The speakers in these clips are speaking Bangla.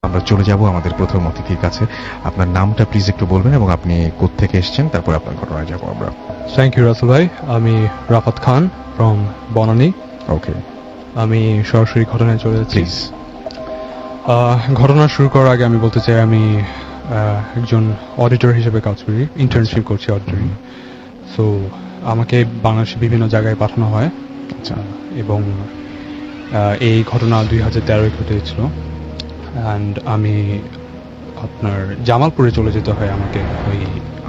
আমরা চলে যাব আমাদের প্রথম অতিথির কাছে। আপনার নামটা প্লিজ একটু বলবেন এবং আপনি কোত্থেকে এসেছেন, তারপর আপনার ঘটনায় যাব আমরা। থ্যাংক ইউ রাসেল ভাই, আমি রাফাত খান ফ্রম বনানী। ওকে, আমি সরাসরি ঘটনায় চলে যাচ্ছি। প্লিজ। ঘটনা শুরু করার আগে আমি বলতে চাই আমি একজন অডিটর হিসেবে কাজ করি, ইন্টার্নশিপ করছি অডিটরিং। সো আমাকে বাংলাদেশের বিভিন্ন জায়গায় পাঠানো হয়। আচ্ছা, এবং এই ঘটনা 2013 ঘটেছিল। অ্যান্ড আমি আপনার জামালপুরে চলে যেতে হয় আমাকে ওই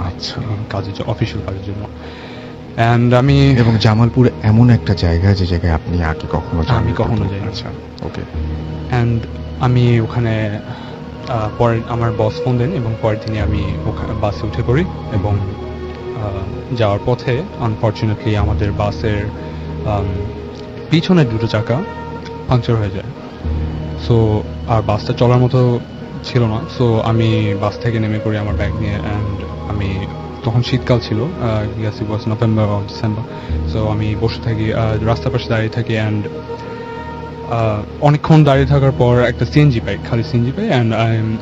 আচ্ছা, কাজের অফিসিয়াল কাজের জন্য। অ্যান্ড আমি এবং জামালপুর এমন একটা জায়গা যে জায়গায় আপনি আগে কখনো যাননি? আমি কখনো যাইনি। আচ্ছা, ওকে। অ্যান্ড আমি ওখানে পরে আমার বস ফোন দেন এবং পরের দিনে আমি ওখানে বাসে উঠে পড়ি এবং যাওয়ার পথে আনফর্চুনেটলি আমাদের বাসের পিছনের দুটো চাকা পাংচার হয়ে যায়। সো আর বাসটা চলার মতো ছিল না। সো আমি বাস থেকে নেমে পড়ি আমার ব্যাগ নিয়ে। অ্যান্ড আমি তখন শীতকাল ছিল, guess it was November or December. So আমি বসে থাকি, রাস্তার পাশে দাঁড়িয়ে থাকি। অ্যান্ড অনেকক্ষণ দাঁড়িয়ে থাকার পর একটা সিএনজি পাই, খালি সিএনজি পাই। অ্যান্ড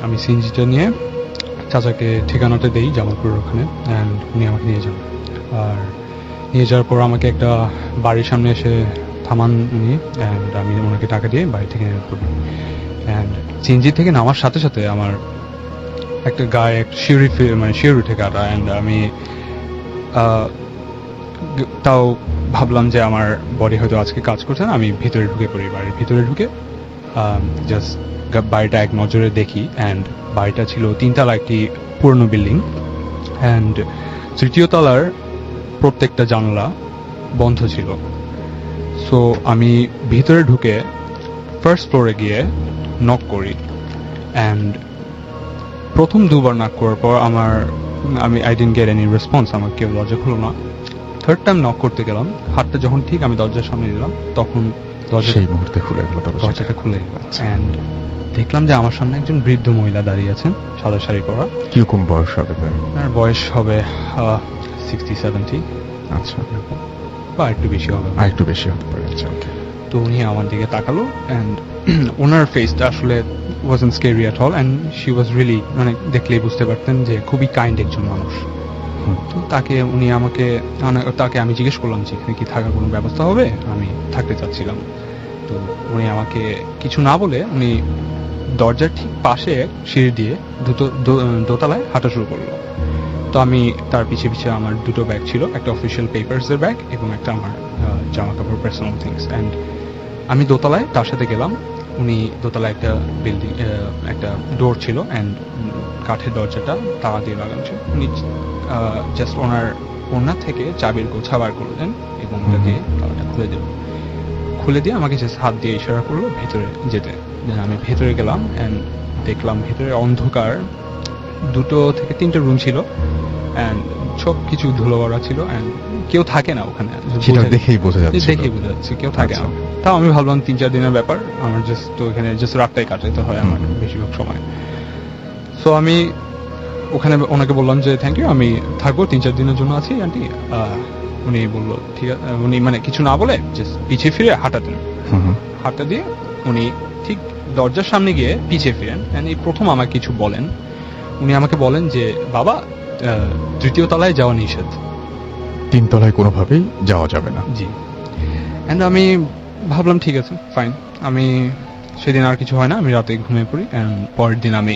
আমি সিএনজিটা নিয়ে চাচাকে ঠিকানাটা দেই জামালপুরের ওখানে। অ্যান্ড উনি আমাকে নিয়ে যান। আর নিয়ে যাওয়ার পর আমাকে একটা বাড়ির সামনে এসে থামান উনি। অ্যান্ড আমি ওনাকে টাকা দিয়ে বাড়ি থেকে নেমে পড়ি। অ্যান্ড সিএনজি থেকে নামার সাথে সাথে আমার একটা গায়ে শিউরি উঠে কাটা। অ্যান্ড আমি তাও ভাবলাম যে আমার বডি হয়তো আজকে কাজ করছে না। আমি ভিতরে ঢুকে পড়ি, বাড়ির ভিতরে ঢুকে জাস্ট বাড়িটা এক নজরে দেখি। অ্যান্ড বাড়িটা ছিল 3 তলা একটি পুরনো বিল্ডিং। অ্যান্ড 3য় তলার প্রত্যেকটা জানলা বন্ধ ছিল। সো আমি ভিতরে ঢুকে ফার্স্ট ফ্লোরে গিয়ে নক করি। অ্যান্ড প্রথম 2বার নক করার পর আমি I didn't get any response, আমার কেউ দরজা খুলো না। থার্ড টাইম নক করতে গেলাম, হাতটা যখন ঠিক আমি দরজার সামনে দিলাম তখন সেই মুহূর্তে খুলে গেল দরজাটা খুলে গেল। অ্যান্ড দেখলাম যে আমার সামনে একজন বৃদ্ধ মহিলা দাঁড়িয়ে আছেন, সাদা শাড়ি পরা। কিরকম বয়স হবে? তার বয়স হবে 60-70। আচ্ছা, বা একটু বেশি হবে, আর একটু বেশি হতে পারে। আচ্ছা, ওকে। তো উনি আমার দিকে তাকালো। অ্যান্ড ওনার ফেসটা আসলে wasn't scary at all. And she was really, মানে দেখলেই বুঝতে পারতেন যে খুবই কাইন্ড একজন মানুষ। তো তাকে আমি জিজ্ঞেস করলাম যে এখানে কি থাকার কোনো ব্যবস্থা হবে, আমি থাকতে চাচ্ছিলাম। তো উনি আমাকে কিছু না বলে উনি দরজার ঠিক পাশে সিঁড়ি দিয়ে দোতলায় হাঁটা শুরু করলো। তো আমি তার পিছে পিছে, আমার দুটো ব্যাগ ছিল, একটা অফিসিয়াল পেপারসের ব্যাগ এবং একটা আমার জামা কাপড়, পার্সোনাল থিংস। অ্যান্ড আমি দোতলায় তার সাথে গেলাম। উনি দোতলায় একটা বিল্ডিং, একটা ডোর ছিল। অ্যান্ড কাঠের দরজাটা তালা দিয়ে লাগানো ছিল। উনি জাস্ট ওনার থেকে চাবির গোছা বার করলেন এবং ওটা দিয়ে তালাটা খুলে দিয়ে আমাকে জাস্ট হাত দিয়ে ইশারা করলো ভেতরে যেতে। আমি ভেতরে গেলাম। অ্যান্ড দেখলাম ভেতরে অন্ধকার, 2 থেকে 3টে রুম ছিল। অ্যান্ড সব কিছু ধুলো ভরা ছিল। অ্যান্ড কেউ থাকে না ওখানে, দেখেই বোঝা যাচ্ছে কেউ থাকে না। তাও আমি ভাবলাম 3-4 দিনের ব্যাপার, আমার জাস্ট ওখানে জাস্ট রাতটাই কাটাতে হয় আমার বেশিরভাগ সময়। সো আমি ওখানে ওনাকে বললাম যে থ্যাংক ইউ, আমি থাকবো 3-4 দিনের জন্য আছি আন্টি। উনি বললো ঠিক আছে। উনি মানে কিছু না বলে জাস্ট পিছিয়ে ফিরে হাঁটা দেন। হাঁটা দিয়ে উনি ঠিক দরজার সামনে গিয়ে পিছিয়ে ফিরেন। এই প্রথম আমাকে কিছু বলেন। উনি আমাকে বলেন যে বাবা, 3য় তলায় যাওয়া নিষেধ, 3 তলায় কোনোভাবেই যাওয়া যাবে না। জি। অ্যান্ড আমি ভাবলাম ঠিক আছে, ফাইন। আমি সেদিন আর কিছু হয় না, আমি রাতে ঘুমিয়ে পড়ি। অ্যান্ড পরের দিন আমি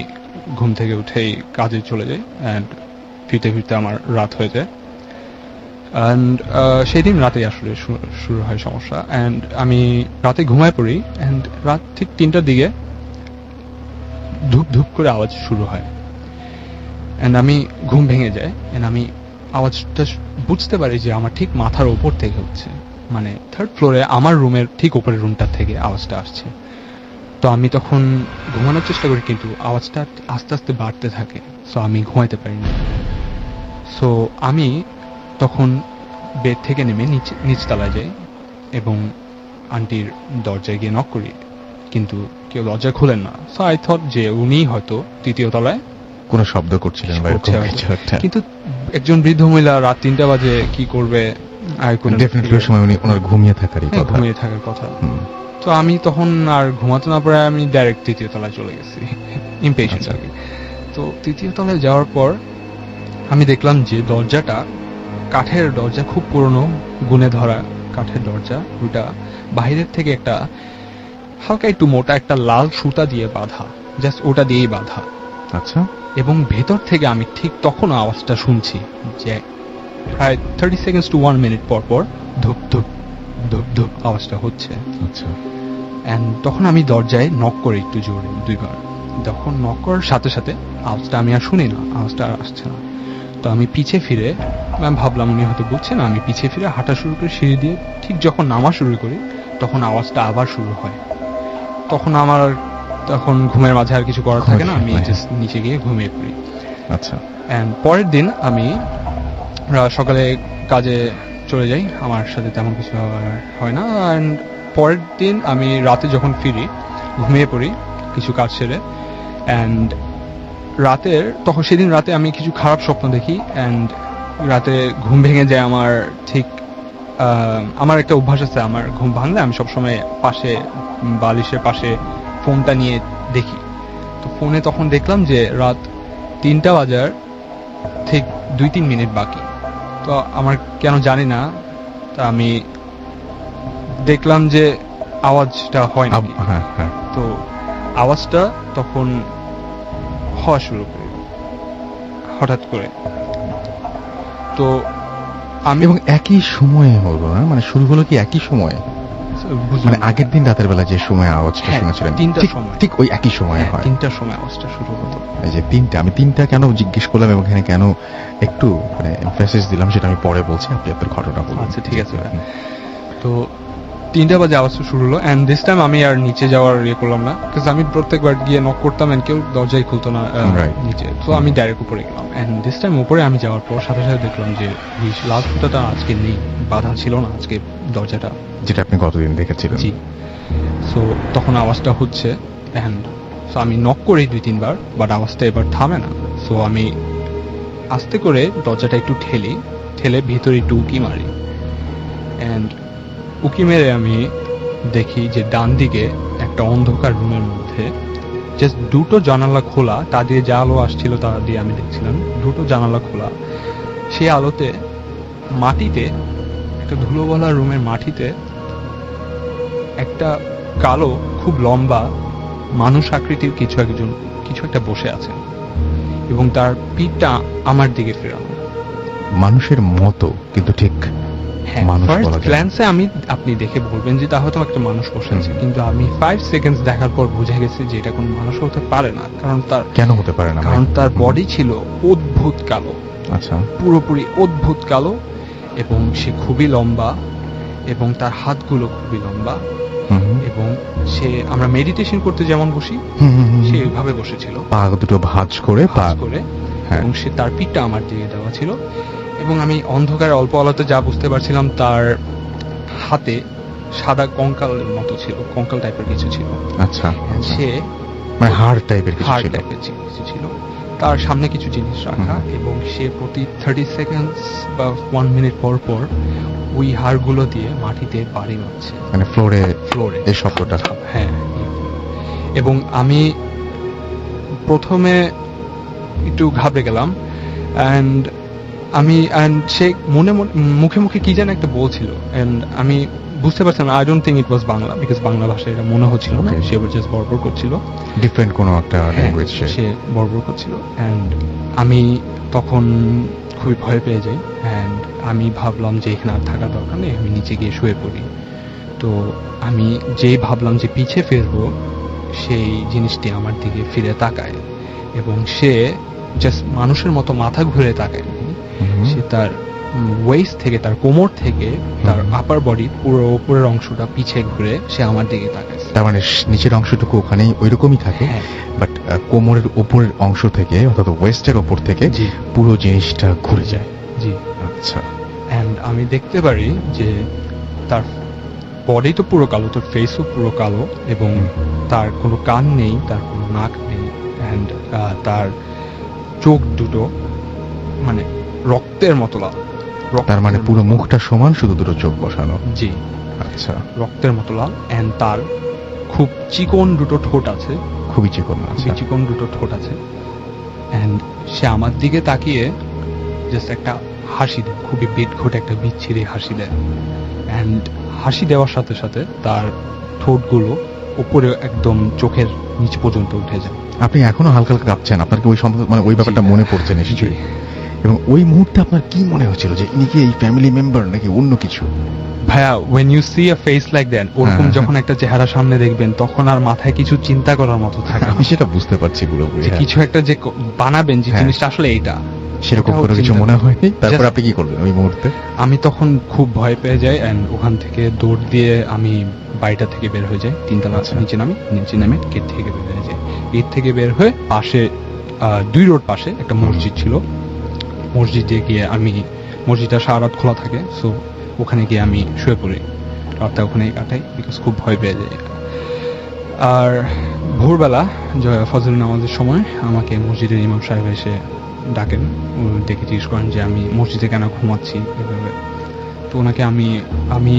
ঘুম থেকে উঠেই কাজে চলে যাই। অ্যান্ড ফিরতে ফিরতে আমার রাত হয়ে যায়। অ্যান্ড সেদিন রাতেই আসলে শুরু হয় সমস্যা। অ্যান্ড আমি রাতে ঘুমায় পড়ি। অ্যান্ড রাত ঠিক 3টার দিকে ধূপ ধূপ করে আওয়াজ শুরু হয়। অ্যান্ড আমি ঘুম ভেঙে যায়। অ্যান্ড আমি আওয়াজটা বুঝতে পারি যে আমার ঠিক মাথার ওপর থেকে হচ্ছে, মানে 3rd ফ্লোরে আমার রুমের ঠিক ওপরের রুমটার থেকে আওয়াজটা আসছে। তো আমি তখন ঘুমানোর চেষ্টা করি, কিন্তু আওয়াজটা আস্তে আস্তে বাড়তে থাকে। সো আমি ঘুমাইতে পারি না। সো আমি তখন বেড থেকে নেমে নিচতলায় যাই এবং আন্টির দরজায় গিয়ে নক করি, কিন্তু কেউ দরজা খুলেন না। সো আই থট যে উনি হয়তো 3য় তলায় কোনো শব্দ করছিলেন, কিন্তু একজন বৃদ্ধ মহিলা রাত 3টা বাজে কি করবে? ডেফিনেটলি ওই সময় ওনার ঘুমিয়ে থাকার কথা। তো আমি তখন আর ঘুমাতে না পারে আমি ডাইরেক্ট তৃতীয় তলায় চলে গেছি, ইমপেশেন্ট আচ্ছা। আর কি। তো তৃতীয় তলায় যাওয়ার পর আমি দেখলাম যে দরজাটা কাঠের দরজা, খুব পুরনো গুণে ধরা কাঠের দরজা, ওটা বাইরের থেকে একটা হালকা একটু মোটা একটা লাল সুতা দিয়ে বাঁধা, জাস্ট ওটা দিয়েই বাঁধা। আচ্ছা। এবং ভেতর থেকে আমি ঠিক তখন আওয়াজটা শুনছি যে প্রায় 30 সেকেন্ডস টু 1 মিনিট পর পর ধুপ ধুপ ধুপ ধুপ আওয়াজটা হচ্ছে। আচ্ছা। অ্যান্ড তখন আমি দরজায় নক করি একটু জোরে 2 বার। তখন নক করার সাথে সাথে আওয়াজটা আমি আর শুনি না, আওয়াজটা আর আসছে না। তো আমি পিছে ফিরে, আমি ভাবলাম উনি হয়তো বুঝছে না, আমি পিছে ফিরে হাঁটা শুরু করি সিঁড়ি দিয়ে। ঠিক যখন নামা শুরু করি তখন আওয়াজটা আবার শুরু হয়। তখন ঘুমের মাঝে আর কিছু করার থাকে না, আমি ঘুমের, জাস্ট নিচে গিয়ে ঘুমিয়ে পড়ি। আচ্ছা। অ্যান্ড পরের দিন আমি সকালে কাজে চলে যাই, আমার সাথে তেমন কিছু হয় না। অ্যান্ড পরের দিন আমি রাতে যখন ফিরি, ঘুমিয়ে পড়ি কিছু কাজ সেরে। অ্যান্ড সেদিন রাতে আমি কিছু খারাপ স্বপ্ন দেখি। অ্যান্ড রাতে ঘুম ভেঙে যায় আমার। ঠিক আমার একটা অভ্যাস আছে, আমার ঘুম ভাঙলে আমি সবসময় পাশে বালিশের পাশে ফোনটা নিয়ে দেখি। তো ফোনে তখন দেখলাম যে রাত 3টা বাজার ঠিক 2-3 মিনিট বাকি। তো আমার কেন জানি না, তা আমি দেখলাম যে আওয়াজটা হয় না। হ্যাঁ হ্যাঁ। তো আওয়াজটা তখন হওয়া শুরু করে হঠাৎ করে। তো আমি এবং একই সময়ে হলো না, মানে শুরু হলো কি একই সময়ে, বুঝলাম মানে আগের দিন রাতের বেলা যে সময় আওয়াজটা হ্যাঁ, শুনেছিলেন 3টার ঠিক- সময়। ঠিক ওই একই সময়ে হয়। 3টার সময় আওয়াজটা শুরু হতো। এই যে 3টা, আমি 3টা কেন জিজ্ঞেস করলাম এবং এখানে কেন একটু মানে এমফাসিস দিলাম সেটা আমি পরে বলছি, আপনি আপনার ঘটনা বলুন। আচ্ছা, ঠিক আছে। তো 3টা বাজে আওয়াজটা শুরু হলো। অ্যান্ড দিস টাইম আমি আর নিচে যাওয়ার করলাম না, বিকজ আমি প্রত্যেকবার গিয়ে নক করতাম এন্ড কেউ দরজাই খুলতো না Right. নিচে। তো আমি ডাইরেক্ট উপরে গেলাম। অ্যান্ড দিস টাইম উপরে আমি যাওয়ার পর সাথে সাথে দেখলাম যে লাল সুতাটা আজকে নেই, বাধা ছিল না আজকে দরজাটা। যেটা আপনি গতদিন দেখেছিলেন। জি। সো তখন আওয়াজটা হচ্ছে। অ্যান্ড সো আমি নক করি 2-3 বার, বাট আওয়াজটা এবার থামে না। সো আমি আস্তে করে দরজাটা একটু ঠেলে ভিতরে একটু উকি মারি। অ্যান্ড উকি মেরে আমি দেখি যে ডান দিকে একটা অন্ধকার রুমের মধ্যে জাস্ট 2টো জানালা খোলা, তা দিয়ে যা আলো আসছিল তা দিয়ে আমি দেখছিলাম 2টো জানালা খোলা। সেই আলোতে মাটিতে, একটা ধুলোবলা রুমের মাটিতে একটা কালো খুব লম্বা মানুষ আকৃতির কিছু একটা বসে আছে এবং তার পিঠটা আমার দিকে ফেরানো। মানুষের মতো কিন্তু ঠিক হ্যাঁ, মানুষ ফার্স্ট বলা যায় না। গ্ল্যান্সে আপনি দেখে বলবেন যে তা হয়তো একটা মানুষ বসে আছে, কিন্তু আমি 5 সেকেন্ডস দেখার পর বুঝে গেছি যে এটা কোনো মানুষ হতে পারে না। কেন হতে পারে না ভাই? কারণ তার বডি ছিল অদ্ভুত কালো, আচ্ছা। পুরোপুরি অদ্ভুত কালো, এবং সে খুবই লম্বা এবং তার হাতগুলো খুবই লম্বা। হুম, এবং আমরা মেডিটেশন করতে যেমন বসি হুম, হুম, হুম। সে এইভাবে বসেছিল, পা দুটো ভাঁজ করে ভাঁজ করে। হ্যাঁ। এবং তার পিঠটা আমার দিকে দেওয়া ছিল। এবং আমি অন্ধকারে অল্প আলোতে যা বুঝতে পারছিলাম, তার হাতে সাদা কঙ্কালের মতো ছিল, কঙ্কাল টাইপের কিছু ছিল। আচ্ছা আচ্ছা। সে মানে হাড় টাইপের কিছু হার্ট ছিল। টাইপের কিছু ছিল, তার সামনে কিছু জিনিস রাখা। হুম। এবং সে প্রতি 30 সেকেন্ডস বা 1 মিনিট পর পর ওই হাড়গুলো দিয়ে মাটিতে বাড়ি মারছে, মানে ফ্লোরে ফ্লোরে। এই শব্দটা। হ্যাঁ। এবং আমি প্রথমে একটু ঘাবড়ে গেলাম। অ্যান্ড সে মুখে মুখে কি যেন একটা বলছিল। অ্যান্ড আমি বুঝতে পারছিলাম, I don't think it was Bangla, because Bangla ভাষায় এটা মনে হচ্ছিল না। Okay. সে জাস্ট বর্বর করছিল, ডিফারেন্ট কোনো একটা ল্যাঙ্গুয়েজ সে বর্বর করছিল। অ্যান্ড আমি তখন খুবই ভয় পেয়ে যাই। অ্যান্ড আমি ভাবলাম যে এখানে আর থাকার দরকার নেই, আমি নিচে গিয়ে শুয়ে পড়ি। তো আমি যেই ভাবলাম যে পিছে ফিরবো, সেই জিনিসটি আমার দিকে ফিরে তাকায় এবং সে জাস্ট মানুষের মতো মাথা ঘুরে তাকায়। সে তার ওয়েস্ট থেকে, তার কোমর থেকে তার আপার বডি পুরো উপরের অংশটা পিছে ঘুরে সে আমার দিকে তাকায়। তার মানে নিচের অংশটুকু ওখানেই ওইরকমই থাকে, হ্যাঁ। বাট কোমরের উপরের অংশ থেকে অর্থাৎ ওয়েস্টের ওপর থেকে জি। পুরো জিনিসটা ঘুরে যায়। জি। আচ্ছা। অ্যান্ড আমি দেখতে পারি যে তার বডি তো পুরো কালো, তার ফেসও পুরো কালো, এবং তার কোনো কান নেই, তার কোনো নাক নেই। অ্যান্ড তার চোখ দুটো মানে রক্তের মতো লাল। তার মানে পুরো মুখটা সমান, শুধু দুটো চোখ বসানো। জি। আচ্ছা, রক্তের মতো লাল, অ্যান্ড তার খুব চিকন দুটো ঠোঁট আছে, খুবই চিকন। আচ্ছা, খুবই চিকন দুটো ঠোঁট আছে, অ্যান্ড সে আমার দিকে তাকিয়ে জাস্ট একটা হাসি দেয়, খুবই বেদঘটে একটা বিচ্ছিরি হাসি দেয়, অ্যান্ড হাসি দেওয়ার সাথে সাথে তার ঠোঁটগুলো উপরে একদম চোখের নিচ পর্যন্ত উঠে যায়। আপনি এখনো হালকা হালকা কাঁপছেন, আপনার কি ওই সম্পর্কে মানে ওই ব্যাপারটা জি, মনে পড়ছে নিশ্চয়ই? জি। এবং ওই মুহূর্তে আপনার কি মনে হচ্ছিল, যে ইনি কি এই ফ্যামিলি মেম্বার নাকি অন্য কিছু? ভাইয়া, when you see a face like that, ওরকম হ্যাঁ। যখন একটা চেহারা সামনে দেখবেন, তখন আর মাথায় কিছু চিন্তা করার মতো থাকে না। আমি সেটা বুঝতে পারছি পুরোপুরি। যে হ্যাঁ। কিছু একটা যে বানাবেন, যে হ্যাঁ। জিনিসটা আসলে এইটা, সেরকম এটাও কোনো কিছু চিন্তা মনে করি। হয়নি? তারপর Just- আপনি কি করলেন ওই মুহূর্তে? আমি তখন খুব ভয় পেয়ে যাই, এন্ড ওখান থেকে দৌড় দিয়ে আমি বাড়িটা থেকে বের হয়ে যাই, তিনতলা আচ্ছা। নিচে নামে গেট থেকে বের হয়ে যাই। গেট থেকে বের হয়ে পাশে 2 রোড পাশে একটা মসজিদ ছিল, মসজিদে গিয়ে আমি, মসজিদটা সারা রাত খোলা থাকে, সো ওখানে গিয়ে আমি শুয়ে পড়ি, রাতটা ওখানেই কাটাই, বিকজ খুব ভয় পেয়ে যাই। আর ভোরবেলা ফজর নামাজের সময় আমাকে মসজিদের ইমাম সাহেব এসে ডাকেন, ডেকে জিজ্ঞেস করেন যে আমি মসজিদে কেন ঘুমাচ্ছি এভাবে। তো ওনাকে আমি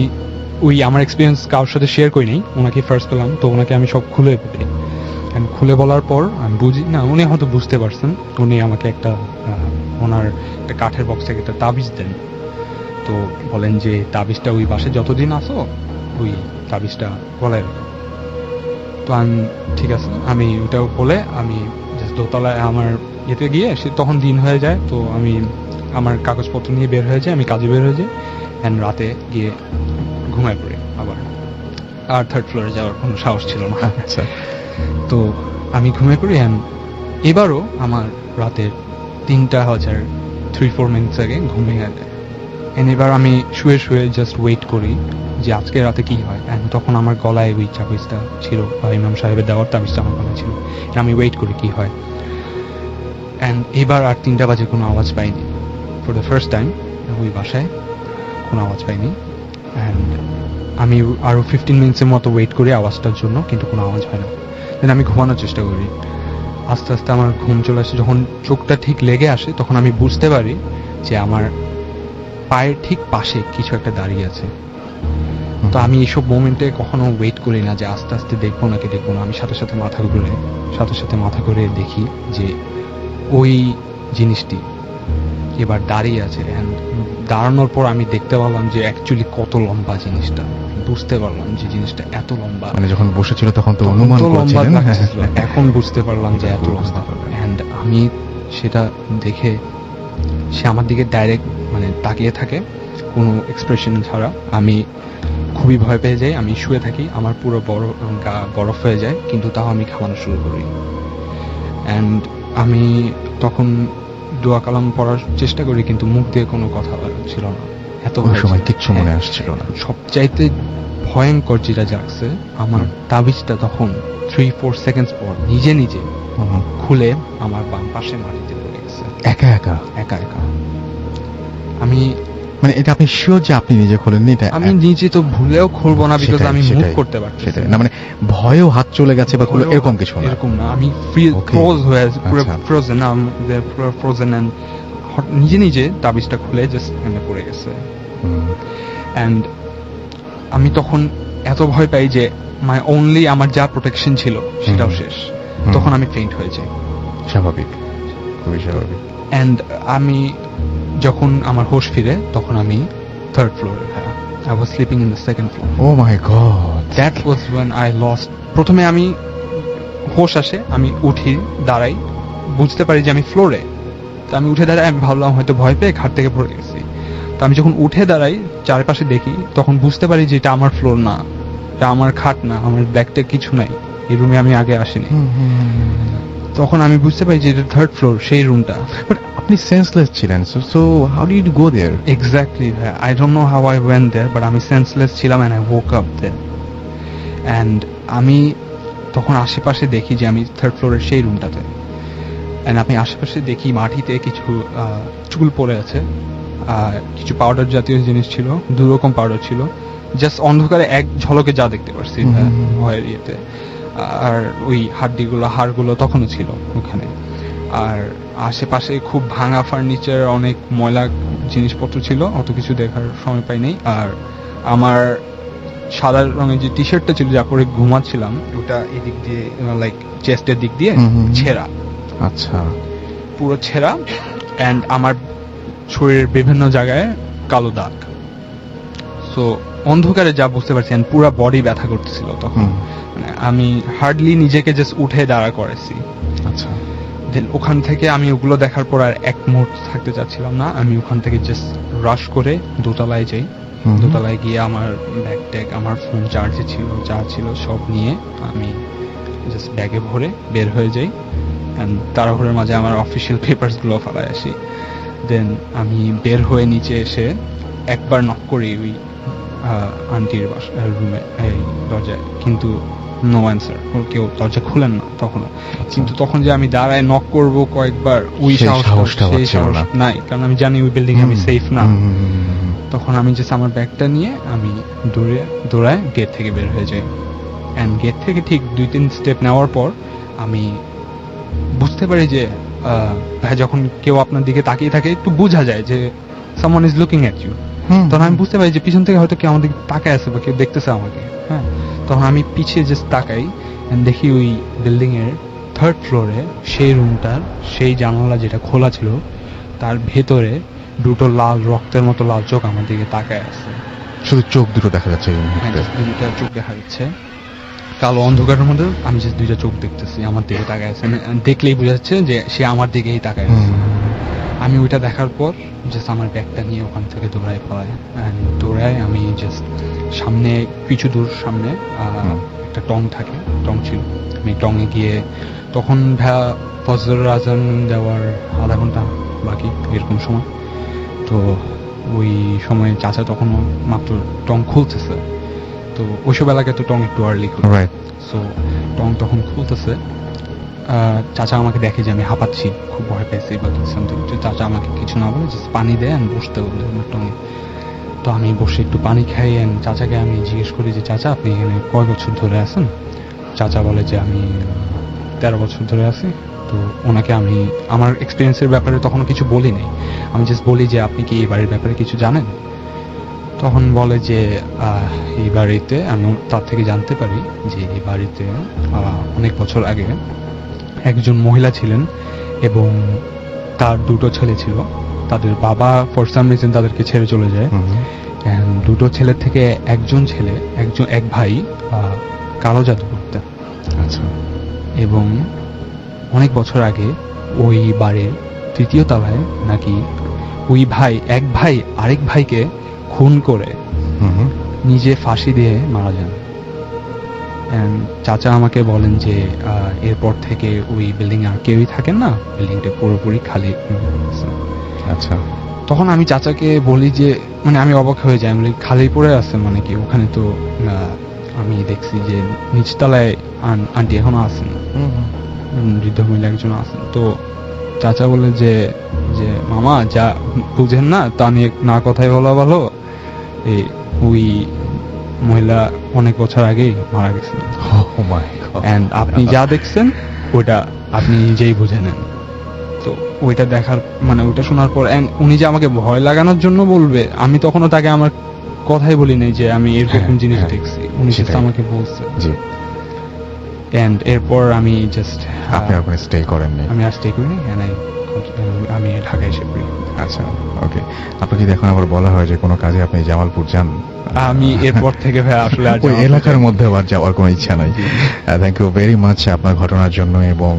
ওই আমার এক্সপিরিয়েন্স কারোর সাথে শেয়ার করি নাই, ওনাকে ফার্স্ট পেলাম, তো ওনাকে আমি সব খুলে বলি। And খুলে বলার পর আমি বুঝি না, উনি হয়তো বুঝতে পারছেন, উনি আমাকে একটা ওনার একটা কাঠের বক্স থেকে একটা তাবিজ দেন। তো বলেন যে তাবিজটা ওই বাসে যতদিন আসো ওই তাবিজটা গলায় রাখো। তো আমি ঠিক আছে, আমি ওটাও বলে আমি জাস্ট দোতলায় আমার ইয়েতে গিয়ে, সে তখন দিন হয়ে যায়, তো আমি আমার কাগজপত্র নিয়ে বের হয়ে যাই, আমি কাজে বের হয়ে যাই, অ্যান্ড রাতে গিয়ে ঘুমায় পড়ি আবার। আর 3rd ফ্লোরে যাওয়ার কোনো সাহস ছিল না। আচ্ছা, তো আমি ঘুমিয়ে পড়ি, অ্যান্ড এবারও আমার রাতের 3:03-4 মিনিটস আগে ঘুমিয়ে যায়। এন্ড এবার আমি শুয়ে শুয়ে জাস্ট ওয়েট করি যে আজকে রাতে কি হয়, অ্যান্ড তখন আমার গলায় ওই তাবিজটা ছিল, বা ইমাম সাহেবের দেওয়ার তাবিজটা আমার গলায় ছিল, and আমি ওয়েট করি কি হয়। অ্যান্ড এবার আর 3টা বাজে কোনো আওয়াজ পাইনি, ফর দ্য ফার্স্ট টাইম ওই বাসায় কোনো আওয়াজ পাইনি। অ্যান্ড আমি আরো 15 মিনিটসের মতো ওয়েট করি আওয়াজটার জন্য, কিন্তু কোনো আওয়াজ হয় না। দেন আমি ঘুমানোর চেষ্টা করি, আস্তে আস্তে আমার ঘুম চলে আসে। যখন চোখটা ঠিক লেগে আসে, তখন আমি বুঝতে পারি যে আমার পায়ের ঠিক পাশে কিছু একটা দাঁড়িয়ে আছে। তো আমি এইসব মোমেন্টে কখনো ওয়েট করি না যে আস্তে আস্তে দেখবো নাকি দেখবো না, আমি সাথে সাথে মাথা ঘুরে দেখি যে ওই জিনিসটি এবার দাঁড়িয়ে আছে। And দাঁড়ানোর পর আমি দেখতে পারলাম যে অ্যাকচুয়ালি কত লম্বা জিনিসটা, বুঝতে পারলাম যে জিনিসটা এত লম্বা। মানে যখন বসেছিল তখন তো তখন অনুমান তো লম্বা করেছিলেন। লাগছিল, এখন বুঝতে পারলাম যে এত বুঝতে লম্বা। পারলাম। অ্যান্ড আমি সেটা দেখে, সে আমার দিকে ডাইরেক্ট মানে তাকিয়ে থাকে কোনো এক্সপ্রেশন ছাড়া। আমি খুবই ভয় পেয়ে যাই, আমি শুয়ে থাকি, আমার পুরো গা বরফ হয়ে যায়, কিন্তু তাও আমি খাওয়ানো শুরু করি। অ্যান্ড আমি তখন দোয়া কালাম পড়ার চেষ্টা করি, কিন্তু মুখ দিয়ে কোনো কথা ছিল না, এত ওই ভয় সময় ছিল। কিচ্ছু মনে হ্যাঁ, আসছিল না। সবচাইতে ভয়ঙ্কর যেটা জাগছে, আমার তাবিজটা তখন 3-4 সেকেন্ডস পর নিজে নিজে হুম। খুলে আমার বাম পাশে মাটিতে পড়ে গেছে, একা একা? একা একা। আমি মানে এটা আপনি শিওর যে আপনি নিজে খোলেননি? এটা আমি নিজে তো ভুলেও খুলবো না, বিকজ সেটাই, আমি মুভ সেটাই, করতে পারছি সেটাই না, মানে ভয়েও হাত চলে গেছে বা খুলে এরকম কিছু না? এরকম না, আমি Okay. ফ্রোজ হয়ে আছি, পুরো আচ্ছা। ফ্রোজেন, পুরো ফ্রোজেন, এন্ড নিজে নিজে তাবিজটা খুলে জাস্ট এখানে পড়ে গেছে। হুম। অ্যান্ড আমি তখন এত ভয় পাই যে আমার যা প্রোটেকশন ছিল সেটাও শেষ। তখন আমি ফেইন্ট হয়ে যাই। স্বাভাবিক, খুবই স্বাভাবিক। অ্যান্ড আমি যখন আমার হোশ ফিরে, তখন আমি 3rd ফ্লোরে, I was sleeping in the 2nd floor. Oh my God, that was when I lost. প্রথমে আমি হোশ আসে, আমি উঠি, দাঁড়াই, বুঝতে পারি যে আমি ফ্লোরে। তো আমি উঠে দাঁড়াই, আমি ভাবলাম হয়তো ভয় পেয়ে খাট থেকে পড়ে গেছি। তো আমি যখন উঠে দাঁড়াই, চারপাশে দেখি, তখন বুঝতে পারি যে এটা আমার ফ্লোর না, এটা আমার খাট না, আমার ব্যাগটা কিছু নাই, এই রুমে আমি আগে আসিনি। তখন আমি বুঝতে পারি যে এটা 3rd ফ্লোর, সেই রুমটা। আপনি সেন্সলেস ছিলেন, so how did you go there? Exactly, I don't know how I went there, but আমি সেন্সলেস ছিলাম, and I woke up there. And আমি তখন আশেপাশে দেখি যে আমি 3rd ফ্লোরের সেই রুমটাতে, এন্ড আমি আশেপাশে দেখি মাটিতে কিছু চুল পড়ে আছে, কিছু পাউডার জাতীয় জিনিস ছিল, 2 রকম পাউডার ছিল, জাস্ট অন্ধকারে এক ঝলকে যা দেখতে পারছি ভয়ের ইয়েতে। আর ওই হাড়গুলো তখনও ছিল ওখানে। আর আশেপাশে খুব ভাঙা ফার্নিচার, অনেক ময়লা জিনিসপত্র ছিল, অত কিছু দেখার সময় পাই নাই। আর আমার সাদা রঙের যে টি শার্টটা ছিল যা পরে ঘুমাচ্ছিলাম ওটা এদিক দিয়ে লাইক চেস্টের দিক দিয়ে ছেঁড়া, আচ্ছা। পুরো ছেঁড়া, অ্যান্ড আমার শরীরের বিভিন্ন জায়গায় কালো দাগ। সো অন্ধকারে যা বুঝতে পারছি, and পুরো বডি ব্যথা করতেছিল তখন। মানে আমি হার্ডলি নিজেকে জাস্ট উঠে দাঁড়া করেছি। আচ্ছা। দেন ওখান থেকে আমি ওগুলো দেখার পর আর এক মুহূর্ত থাকতে চাচ্ছিলাম না। আমি ওখান থেকে জাস্ট রাশ করে দোতলায় যাই। দোতলায় গিয়ে আমার ব্যাগ ট্যাগ, আমার ফোন চার্জে ছিল, যা ছিল সব নিয়ে আমি জাস্ট ব্যাগে ভরে বের হয়ে যাই। অ্যান্ড তাড়াহুড়োর মাঝে আমার অফিসিয়াল পেপারসগুলো ফেলায় আসি। দেন আমি বের হয়ে নিচে এসে একবার নক করি ওই আন্টির রুমে, এই দরজায়, কিন্তু নো অ্যান্সার, কেউ দরজা খুলেন না তখনও। কিন্তু তখন যে আমি দাঁড়ায় নক করব কয়েকবার, ওই সেই সাহসটা সাহসটা সেই হচ্ছিল সাহস না। নাই, কারণ আমি জানি ওই বিল্ডিং আমি সেফ না। তখন আমি জাস্ট আমার ব্যাগটা নিয়ে আমি দৌড়ায় গেট থেকে বের হয়ে যাই। অ্যান্ড গেট থেকে ঠিক 2-3 স্টেপ নেওয়ার পর আমি বুঝতে পারি যে ভাই, যখন কেউ আপনার দিকে তাকিয়ে থাকে একটু বোঝা যায় যে someone is looking at you. তখন আমি বুঝতে পারি যে পিছন থেকে হয়তো কেউ আমাদের তাকায় আছে বা কেউ দেখতেছে আমাকে। হ্যাঁ, তখন আমি পিছিয়ে জাস্ট তাকাই and দেখি ওই বিল্ডিং এর 3rd ফ্লোরে সেই রুমটার সেই জানালা যেটা খোলা ছিল তার ভেতরে দুটো লাল রক্তের মতো লাল চোখ আমার দিকে তাকায় আছে। শুধু চোখ দুটো দেখা যাচ্ছে এই মুহূর্তে। হ্যাঁ, দুইটা চোখ দেখা যাচ্ছে কালো অন্ধকারের মধ্যে। আমি জাস্ট দুইটা চোখ দেখতেছি আমার দিকে তাকায় আছে। দেখলেই বোঝা যাচ্ছে যে সে আমার দিকেই তাকায় আছে। আমি ওইটা দেখার পর জাস্ট আমার ব্যাগটা নিয়ে ওখান থেকে দৌড়ায় পালাই। দৌড়ায় আমি জাস্ট সামনে, কিছু দূর সামনে একটা টং থাকে, টং ছিল। আমি টঙে গিয়ে তখন ফজরের আজান দেওয়ার আধা ঘন্টা বাকি এরকম সময়। তো ওই সময় চাচা তখন মাত্র টং খুলতেছে। তো ওইসব এলাকায় তো টং একটু আর্লি খুলে, রাইট। সো টং তখন খুলতেছে। চাচা আমাকে দেখে যে আমি হাঁপাচ্ছি, খুব ভয় পেয়েছি বা সামথিং। চাচা আমাকে কিছু না বলে জাস্ট পানি দেয় and বসতে বলে আমার টঙে। তো আমি বসে একটু পানি খাই and চাচাকে আমি জিজ্ঞেস করি যে চাচা আপনি এখানে কয় বছর ধরে আছেন? চাচা বলে যে আমি 13 বছর ধরে আছি। তো ওনাকে আমি আমার এক্সপিরিয়েন্সের ব্যাপারে তখনও কিছু বলি নাই। আমি জাস্ট বলি যে আপনি কি এই বাড়ির ব্যাপারে কিছু জানেন? তখন বলে যে এই বাড়িতে, আমি তার থেকে জানতে পারি যে এই বাড়িতে অনেক বছর আগে একজন মহিলা ছিলেন এবং তার দুটো ছেলে ছিল। তাদের বাবা ফর সাম রিজন তাদেরকে ছেড়ে চলে যায়। দুটো ছেলের থেকে এক ভাই কালো জাদু করতেন। আচ্ছা। এবং অনেক বছর আগে ওই বাড়ির 3য় তলায় নাকি ওই এক ভাই আরেক ভাইকে খুন করে নিজে ফাঁসি দিয়ে মারা যান। চাচা আমাকে বলেন যে এরপর থেকে ওই বিল্ডিং আর কেউই থাকেন না, বিল্ডিংটা পুরোপুরি খালি। আচ্ছা। তখন আমি চাচাকে বলি যে, মানে আমি অবাক হয়ে যাই, আমি খালি পড়ে আছে মানে কি? ওখানে তো আমি দেখছি যে নিচতলায় আন্টি এখনো আছেন, বৃদ্ধ মহিলা একজন আছেন। তো চাচা বলে যে মামা যা বুঝেন না তা নিয়ে না কথাই বলা ভালো। ওই মহিলা অনেক বছর আগেই মারা গেছেন। এন্ড আপনি যা দেখছেন ওইটা আপনি নিজেই বুঝে নেন। তো ওইটা দেখার মানে ওইটা শোনার পর উনি যে আমাকে ভয় লাগানোর জন্য বলবে, আমি তখনও তাকে আমার কথাই বলি নাই যে আমি এরকম জিনিস দেখছি। উনি জাস্ট আমাকে বলছে। এন্ড এরপর আমি জাস্ট আপনি ওখানে স্টে করেননি? আমি আর স্টে করিনি, আমি ঢাকায় এসে পড়ি। আচ্ছা, ওকে। আপনাকে যদি এখন আবার বলা হয় যে কোনো কাজে আপনি জামালপুর যান, আমি এরপর থেকে ভাই আসলে আর ওই এলাকার মধ্যে আবার যাওয়ার কোনো ইচ্ছা নাই। থ্যাংক ইউ ভেরি মাচ আপনার ঘটনার জন্য এবং